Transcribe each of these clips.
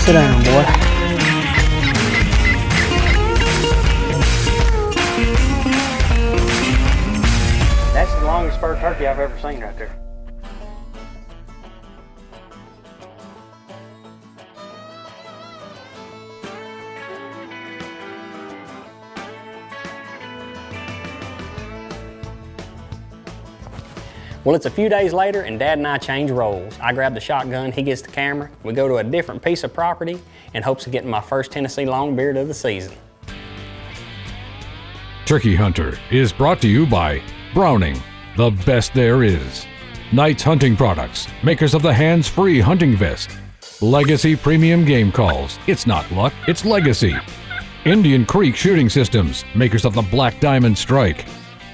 Sit down, boy. That's the longest spurred turkey I've ever seen right there. Well, it's a few days later and Dad and I change roles. I grab the shotgun, he gets the camera, we go to a different piece of property in hopes of getting my first Tennessee Longbeard of the season. Turkey Hunter is brought to you by Browning, the best there is. Knight's Hunting Products, makers of the hands-free hunting vest. Legacy Premium Game Calls, it's not luck, it's legacy. Indian Creek Shooting Systems, makers of the Black Diamond Strike.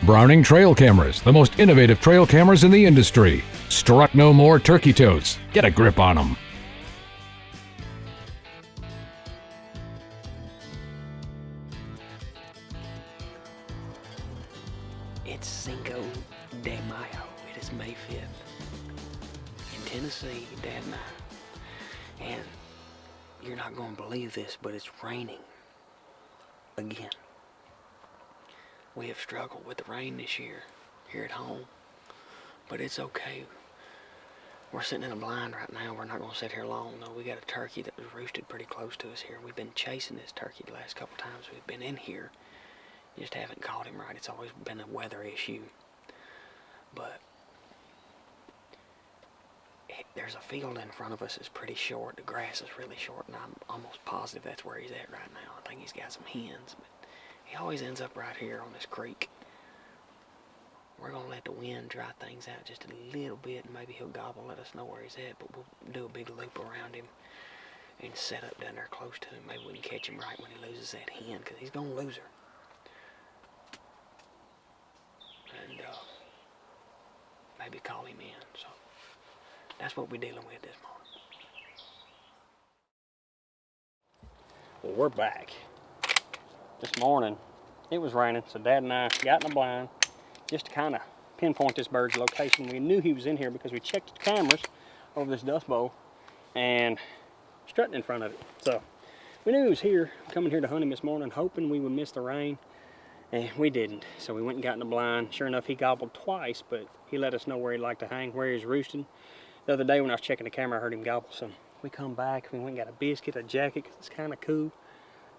Browning Trail Cameras, the most innovative trail cameras in the industry. Struck no more turkey totes. Get a grip on them. It's Cinco de Mayo. It is May 5th. In Tennessee, Dad and I. And you're not going to believe this, but it's raining again. We have struggled with the rain this year here at home, but it's okay. We're sitting in a blind right now. We're not going to sit here long, though. We got a turkey that was roosted pretty close to us here. We've been chasing this turkey the last couple times we've been in here. You just haven't caught him right. It's always been a weather issue. But there's a field in front of us that's pretty short. The grass is really short, and I'm almost positive that's where he's at right now. I think he's got some hens, but he always ends up right here on this creek. We're going to let the wind dry things out just a little bit, and maybe he'll gobble, let us know where he's at, but we'll do a big loop around him and set up down there close to him. Maybe we can catch him right when he loses that hen, because he's going to lose her. And maybe call him in. So that's what we're dealing with this morning. Well, we're back. This morning, it was raining, so Dad and I got in the blind just to kind of pinpoint this bird's location. We knew he was in here because we checked the cameras over this dust bowl and strutting in front of it. So we knew he was here, coming here to hunt him this morning, hoping we would miss the rain, and we didn't. So we went and got in the blind. Sure enough, he gobbled twice, but he let us know where he'd like to hang, where he's roosting. The other day when I was checking the camera, I heard him gobble, so we come back, we went and got a biscuit, a jacket, because it's kind of cool.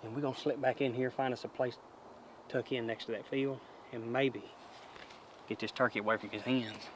And we're going to slip back in here, find us a place to tuck in next to that field, and maybe get this turkey away from his hens.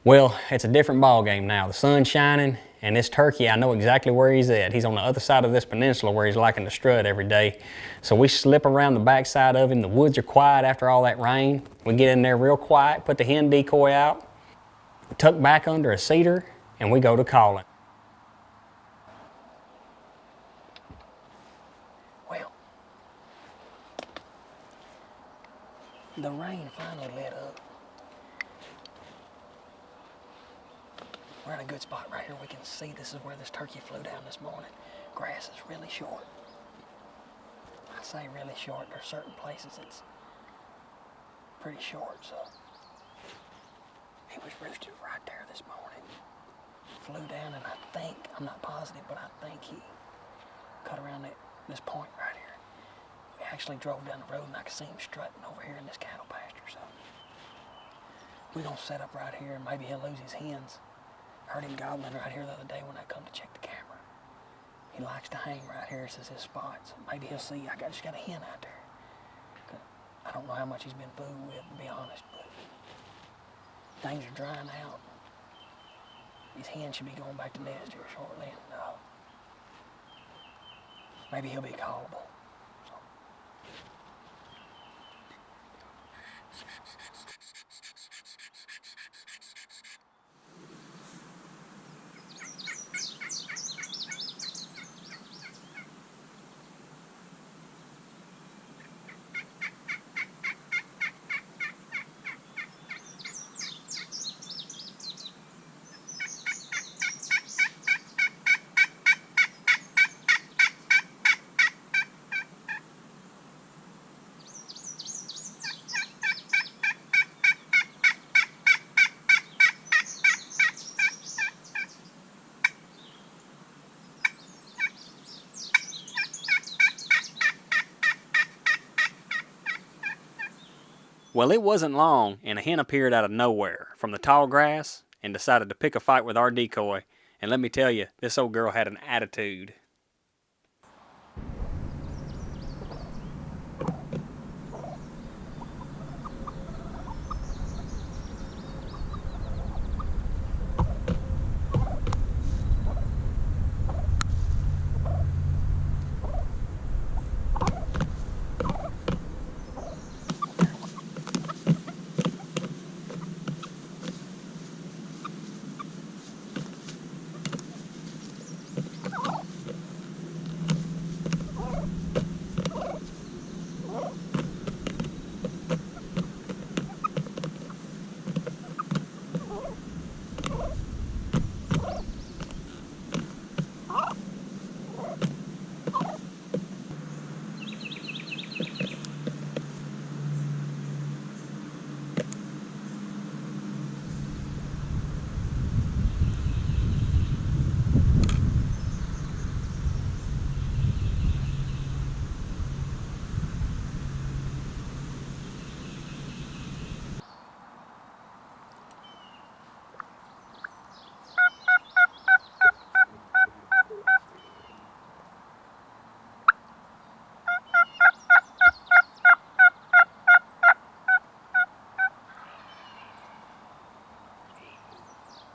Well, it's a different ball game now. The sun's shining, and this turkey, I know exactly where he's at. He's on the other side of this peninsula where he's liking to strut every day. So we slip around the backside of him. The woods are quiet after all that rain. We get in there real quiet, put the hen decoy out, tuck back under a cedar, and we go to calling. Well, the rain finally let up. We're in a good spot right here. We can see this is where this turkey flew down this morning. Grass is really short. I say really short. There are certain places it's pretty short, so. He was roosted right there this morning. Flew down, and I think, I'm not positive, but I think he cut around this point right here. We actually drove down the road, and I could see him strutting over here in this cattle pasture, so. We're gonna set up right here, and maybe he'll lose his hens. Heard him gobbling right here the other day when I come to check the camera. He likes to hang right here. This is his spot. So maybe he'll see I just got a hen out there. I don't know how much he's been fooled with, to be honest, but things are drying out. These hens should be going back to nest here shortly, and maybe he'll be callable. So. Well, it wasn't long, and a hen appeared out of nowhere from the tall grass and decided to pick a fight with our decoy. And let me tell you, this old girl had an attitude.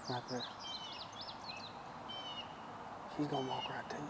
Right there. She's gonna walk right to you.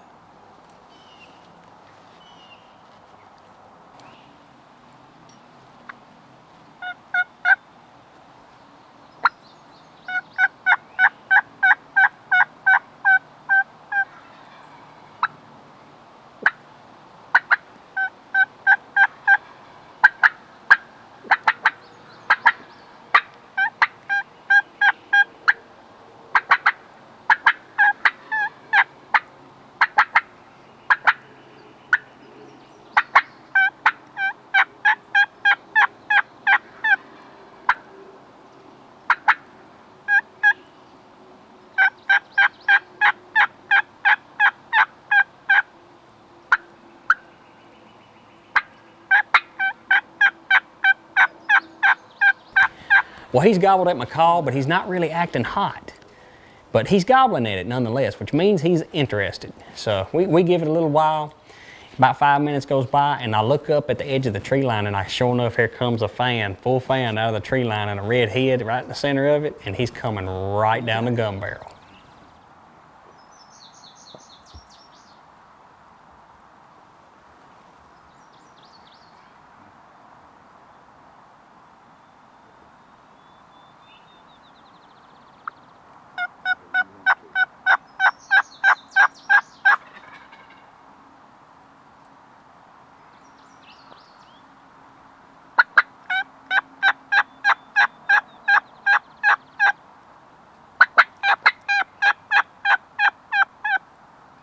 Well, he's gobbled at my call, but he's not really acting hot. But he's gobbling at it nonetheless, which means he's interested. So we give it a little while. About 5 minutes goes by, and I look up at the edge of the tree line, and sure enough, here comes a fan, full fan out of the tree line, and a red head right in the center of it, and he's coming right down the gun barrel.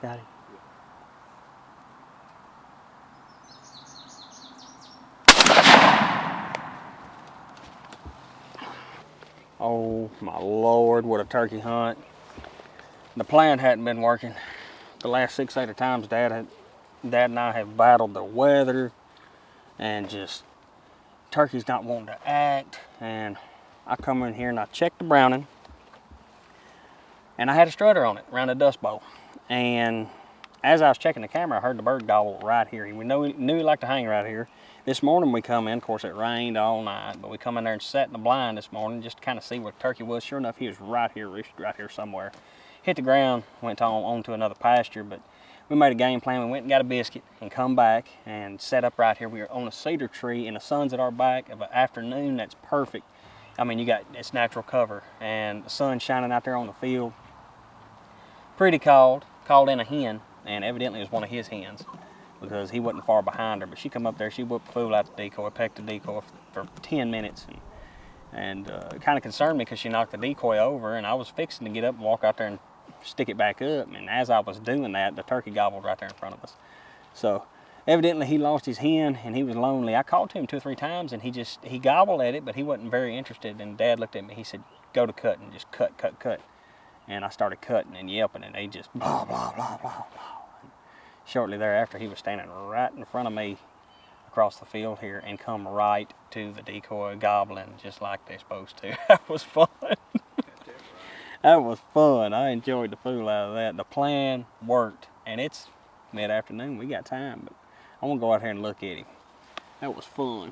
Got him. Oh my Lord, what a turkey hunt. The plan hadn't been working. The last 6 or 8 times Dad and I have battled the weather and just turkey's not wanting to act. And I come in here and I checked the Browning, and I had a strutter on it around the dust bowl. And as I was checking the camera, I heard the bird gobble right here. We knew he liked to hang right here. This morning we come in, of course it rained all night, but we come in there and sat in the blind this morning just to kind of see where the turkey was. Sure enough, he was right here, roosted right here somewhere. Hit the ground, went on to another pasture, but we made a game plan. We went and got a biscuit and come back and set up right here. We were on a cedar tree and the sun's at our back of an afternoon that's perfect. I mean, it's natural cover and the sun's shining out there on the field. Pretty called in a hen, and evidently it was one of his hens because he wasn't far behind her. But she come up there, she whooped the fool out the decoy, pecked the decoy for 10 minutes, and it kind of concerned me because she knocked the decoy over, and I was fixing to get up and walk out there and stick it back up. And as I was doing that, the turkey gobbled right there in front of us. So evidently he lost his hen and he was lonely. I called to him 2 or 3 times and he gobbled at it, but he wasn't very interested. And Dad looked at me, he said, go to cutting, just cut. And I started cutting and yelping, and they just blah, blah, blah, blah, blah. And shortly thereafter, he was standing right in front of me, across the field here and come right to the decoy, gobbling just like they're supposed to. That was fun. That was fun. I enjoyed the fool out of that. The plan worked, and it's mid-afternoon. We got time, but I want to go out here and look at him. That was fun.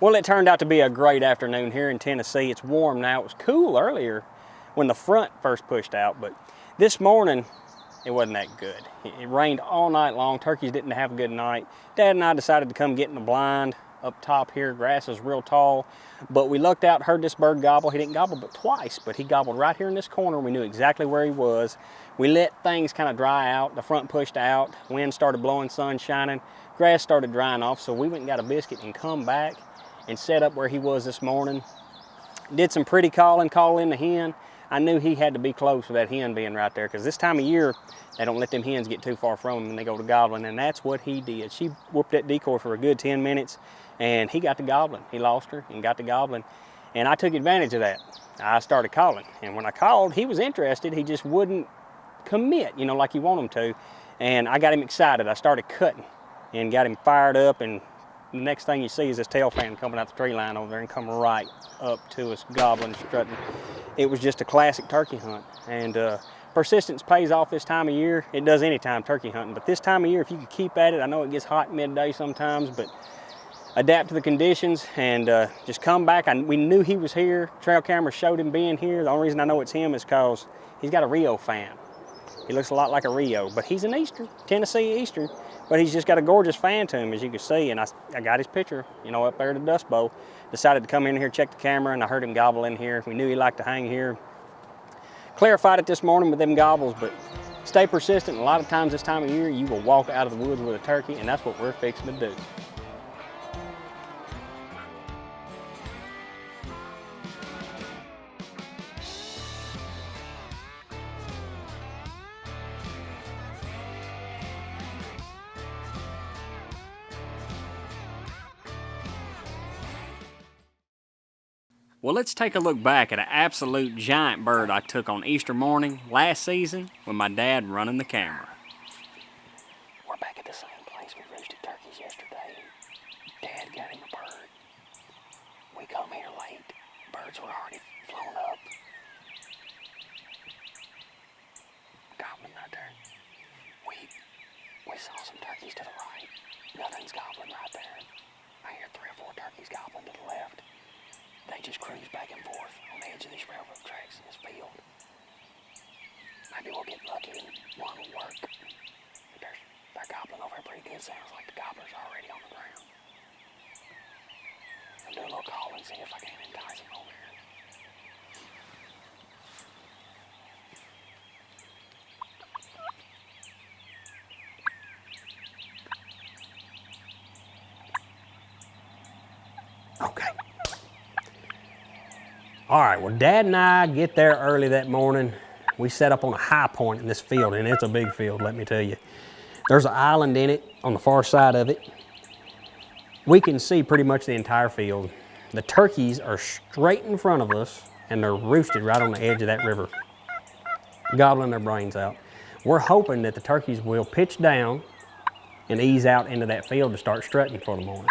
Well, it turned out to be a great afternoon here in Tennessee. It's warm now. It was cool earlier when the front first pushed out, but this morning it wasn't that good. It rained all night long. Turkeys didn't have a good night. Dad and I decided to come get in the blind up top here. Grass is real tall, but we looked out, heard this bird gobble. He didn't gobble but twice, but he gobbled right here in this corner. We knew exactly where he was. We let things kind of dry out. The front pushed out. Wind started blowing, sun shining. Grass started drying off, so we went and got a biscuit and come back and set up where he was this morning. Did some pretty calling, call in the hen. I knew he had to be close with that hen being right there, because this time of year, they don't let them hens get too far from him and they go to gobbling, and that's what he did. She whooped that decoy for a good 10 minutes, and he got to gobbling. He lost her and got to gobbling, and I took advantage of that. I started calling, and when I called, he was interested. He just wouldn't commit, you know, like you want him to, and I got him excited. I started cutting and got him fired up, and the next thing you see is this tail fan coming out the tree line over there and come right up to us, gobbling, strutting. It was just a classic turkey hunt, and persistence pays off this time of year. It does any time turkey hunting, but this time of year, if you could keep at it, I know it gets hot midday sometimes, but adapt to the conditions and just come back. We knew he was here. Trail camera showed him being here. The only reason I know it's him is because he's got a Rio fan. He looks a lot like a Rio, but he's an Eastern, Tennessee Eastern. But he's just got a gorgeous fan to him, as you can see, and I got his picture, you know, up there at the Dust Bowl. Decided to come in here, check the camera, and I heard him gobble in here. We knew he liked to hang here. Clarified it this morning with them gobbles, but stay persistent. A lot of times this time of year, you will walk out of the woods with a turkey, and that's what we're fixing to do. Well, let's take a look back at an absolute giant bird I took on Easter morning last season with my dad running the camera. We're back at the same place we roosted turkeys yesterday. Dad got him a bird. We come here late. Birds were already flown up. Gobbling right there. We saw some turkeys to the right. Nothing's gobbling right there. I hear 3 or 4 turkeys gobbling to the left. They just cruise back and forth on the edge of these railroad tracks in this field. Maybe we'll get lucky and one will work. But they're gobbling over here pretty good. Sounds like the gobbler's already on the ground. I'll do a little call and see if I can entice him over here. Okay. All right, well, Dad and I get there early that morning. We set up on a high point in this field, and it's a big field, let me tell you. There's an island in it on the far side of it. We can see pretty much the entire field. The turkeys are straight in front of us, and they're roosted right on the edge of that river, gobbling their brains out. We're hoping that the turkeys will pitch down and ease out into that field to start strutting for the morning.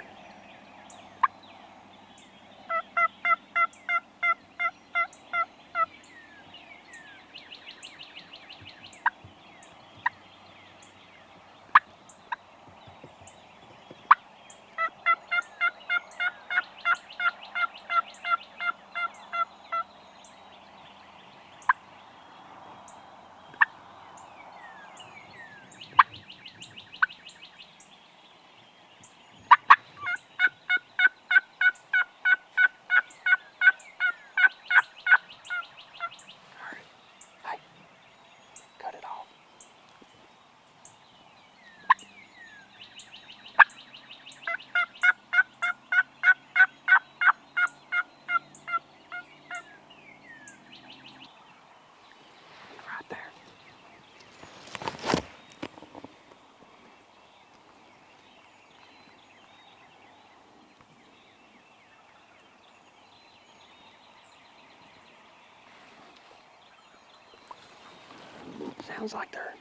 Sounds like they're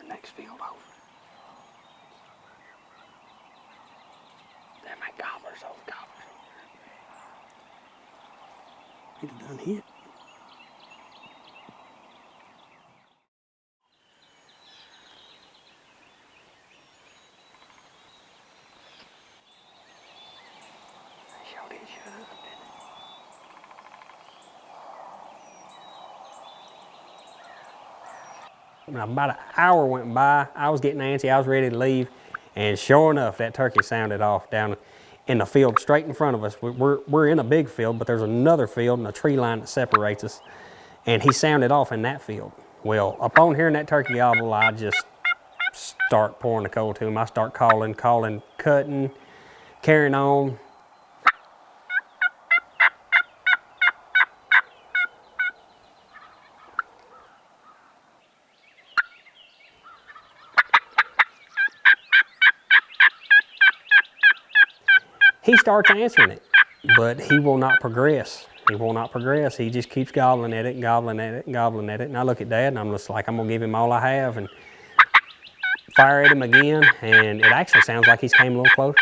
the next field over. Them ain't gobblers, those gobblers over there. He'd have done hit. They sure did shut up, didn't they? About an hour went by. I was getting antsy. I was ready to leave. And sure enough, that turkey sounded off down in the field straight in front of us. We're in a big field, but there's another field and a tree line that separates us. And he sounded off in that field. Well, upon hearing that turkey gobble, I just start pouring the coal to him. I start calling, cutting, carrying on. He starts answering it, but he will not progress. He will not progress. He just keeps gobbling at it and gobbling at it and gobbling at it. And I look at Dad and I'm just like, I'm gonna give him all I have and fire at him again. And it actually sounds like he's came a little closer.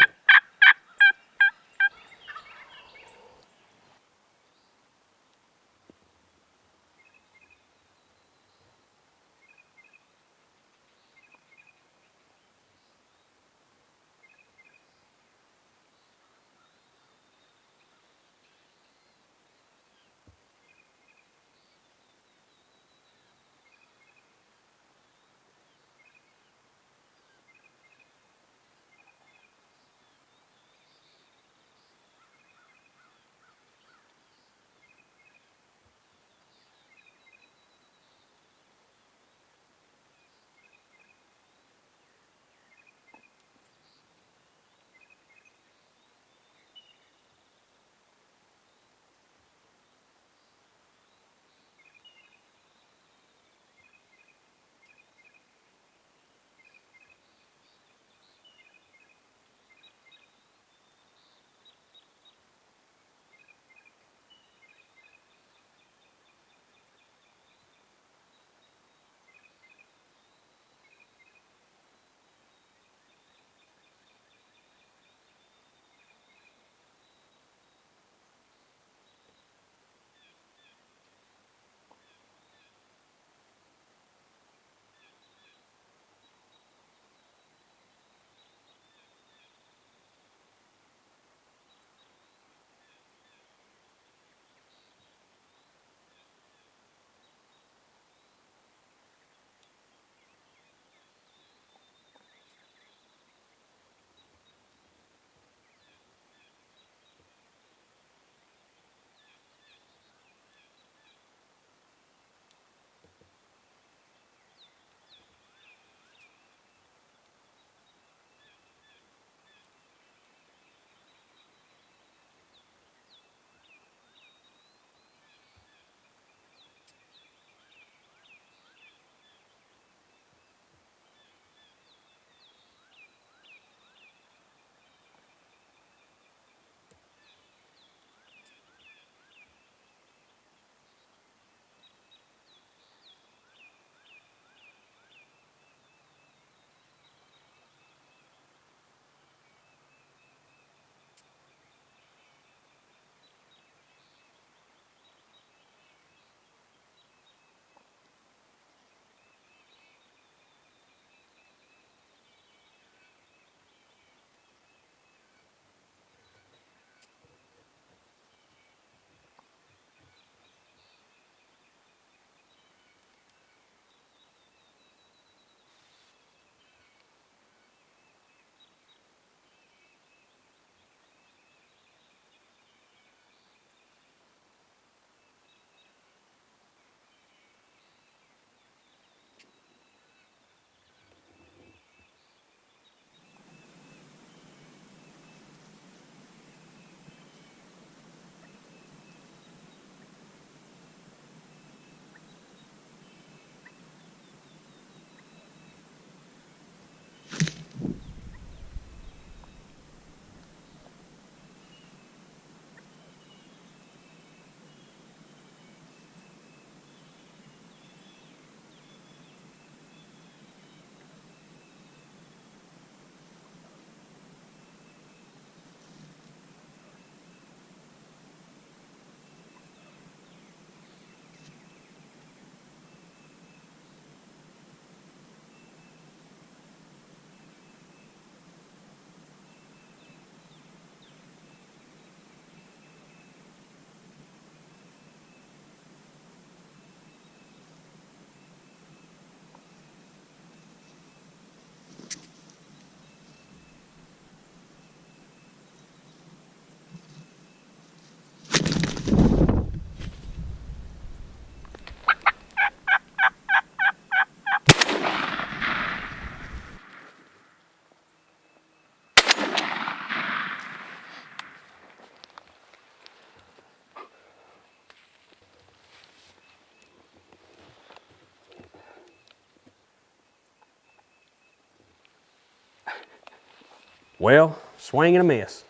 Well, swing and a miss.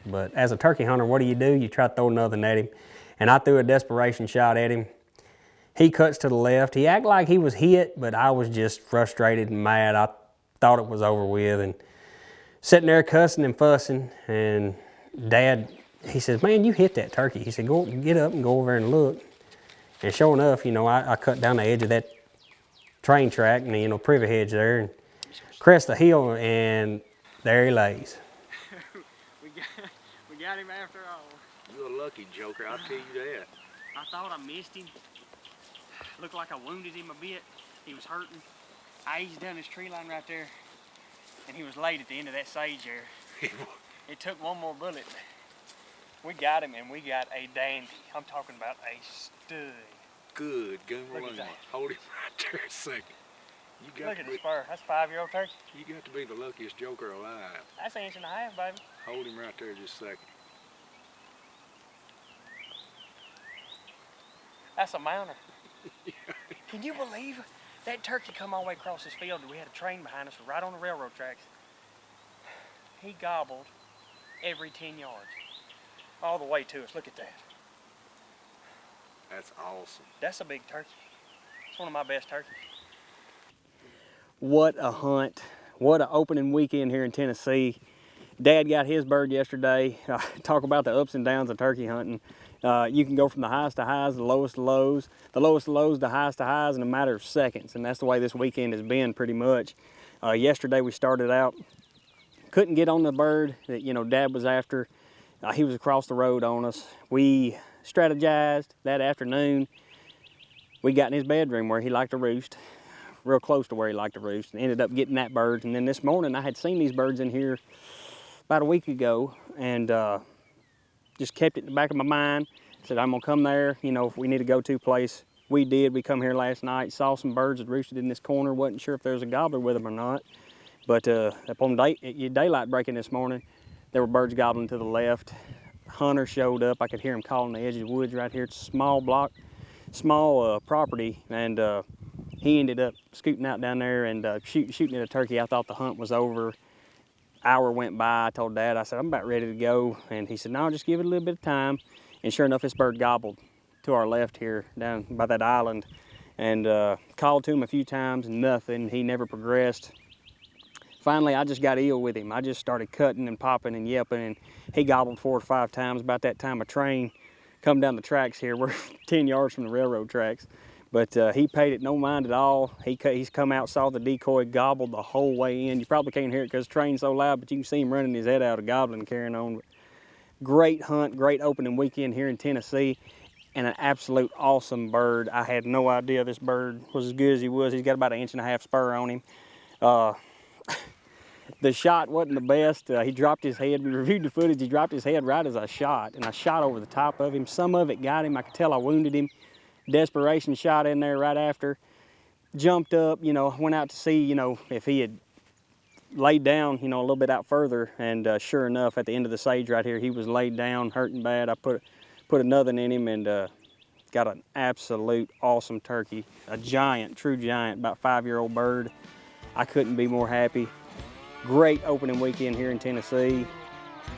But as a turkey hunter, what do? You try to throw nothing at him. And I threw a desperation shot at him. He cuts to the left. He acted like he was hit, but I was just frustrated and mad. I thought it was over with, and sitting there cussing and fussing. And Dad, he says, "Man, you hit that turkey." He said, "Go get up and go over and look." And sure enough, I cut down the edge of that train track and privet hedge there and crest the hill, and there he lays. we got him after all. You're a lucky joker, I'll tell you that. I thought I missed him. Looked like I wounded him a bit. He was hurting. I eased down this tree line right there, and he was laid at the end of that sage there. It took one more bullet. We got him, and we got a dandy. I'm talking about a stud. Good, Look at that. hold him right there a second. Look at the spur. That's a 5-year-old turkey. You got to be the luckiest joker alive. That's 1.5 inches, baby. Hold him right there just a second. That's a mounter. Can you believe that turkey come all the way across this field? We had a train behind us right on the railroad tracks. He gobbled every 10 yards. All the way to us. Look at that. That's awesome. That's a big turkey. It's one of my best turkeys. What a hunt. What an opening weekend here in Tennessee. Dad got his bird yesterday. Talk about the ups and downs of turkey hunting. You can go from the highest to highs, the lowest to lows, the highest to highs in a matter of seconds. And that's the way this weekend has been pretty much. Yesterday we started out, couldn't get on the bird that Dad was after. He was across the road on us. We strategized that afternoon. We got in his bedroom where he liked to roost, real close to where he liked to roost, and ended up getting that bird. And then this morning I had seen these birds in here about a week ago, and just kept it in the back of my mind. Said, I'm gonna come there, if we need to go to a place. We did. We come here last night, saw some birds that roosted in this corner. Wasn't sure if there was a gobbler with them or not. But upon daylight breaking this morning, there were birds gobbling to the left. Hunter showed up. I could hear him calling the edge of the woods right here. It's a small property, and he ended up scooting out down there and shooting at a turkey. I thought the hunt was over. Hour went by. I told Dad, I said, I'm about ready to go. And he said, no, just give it a little bit of time. And sure enough, this bird gobbled to our left here down by that island. And called to him a few times, nothing. He never progressed. Finally, I just got ill with him. I just started cutting and popping and yelping, and he gobbled 4 or 5 times. About that time, a train come down the tracks here. We're 10 yards from the railroad tracks. But he paid it no mind at all. He's come out, saw the decoy, gobbled the whole way in. You probably can't hear it because the train's so loud, but you can see him running his head out of gobbling and carrying on. But great hunt, great opening weekend here in Tennessee, and an absolute awesome bird. I had no idea this bird was as good as he was. He's got about 1.5 inch spur on him. The shot wasn't the best. He dropped his head. We reviewed the footage. He dropped his head right as I shot, and I shot over the top of him. Some of it got him. I could tell I wounded him. Desperation shot in there right after. Jumped up, went out to see, if he had laid down, a little bit out further. And sure enough, at the end of the sage right here, he was laid down, hurting bad. I put another in him and got an absolute awesome turkey. A giant, true giant, about 5-year-old bird. I couldn't be more happy. Great opening weekend here in Tennessee.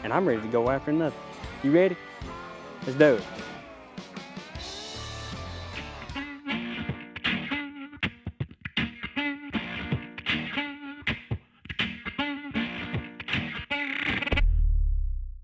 And I'm ready to go after another. You ready? Let's do it.